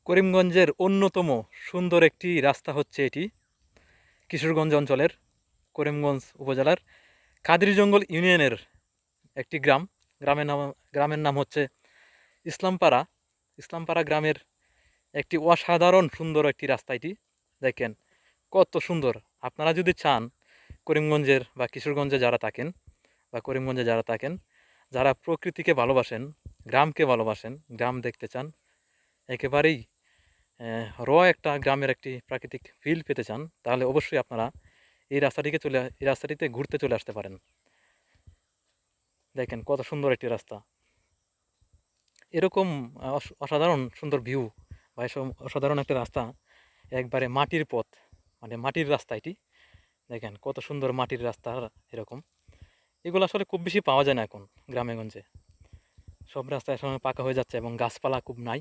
করিমগঞ্জের অন্যতম সুন্দর একটি রাস্তা হচ্ছে এটি। কিশোরগঞ্জ অঞ্চলের করিমগঞ্জ উপজেলার কাদিরজঙ্গল ইউনিয়নের একটি গ্রাম। গ্রামের নাম হচ্ছে ইসলামপাড়া। ইসলামপাড়া গ্রামের একটি অসাধারণ সুন্দর একটি রাস্তা এটি। দেখেন কত সুন্দর। আপনারা যদি চান করিমগঞ্জের বা কিশোরগঞ্জে যারা থাকেন বা করিমগঞ্জে যারা থাকেন, যারা প্রকৃতিকে ভালোবাসেন, গ্রামকে ভালোবাসেন, গ্রাম দেখতে চান, একেবারেই একটা গ্রামের একটি প্রাকৃতিক ফিল পেতে চান, তাহলে অবশ্যই আপনারা এই রাস্তাটিতে ঘুরতে চলে আসতে পারেন। দেখেন কত সুন্দর একটি রাস্তা। এরকম অসাধারণ সুন্দর ভিউ বা অসাধারণ একটা রাস্তা, একবারে মাটির পথ, মানে মাটির রাস্তা এটি। দেখেন কত সুন্দর মাটির রাস্তা। এরকম এগুলো আসলে খুব বেশি পাওয়া যায় না এখন গ্রামে গঞ্জে। সব রাস্তা এখন পাকা হয়ে যাচ্ছে এবং গাছপালা খুব নাই।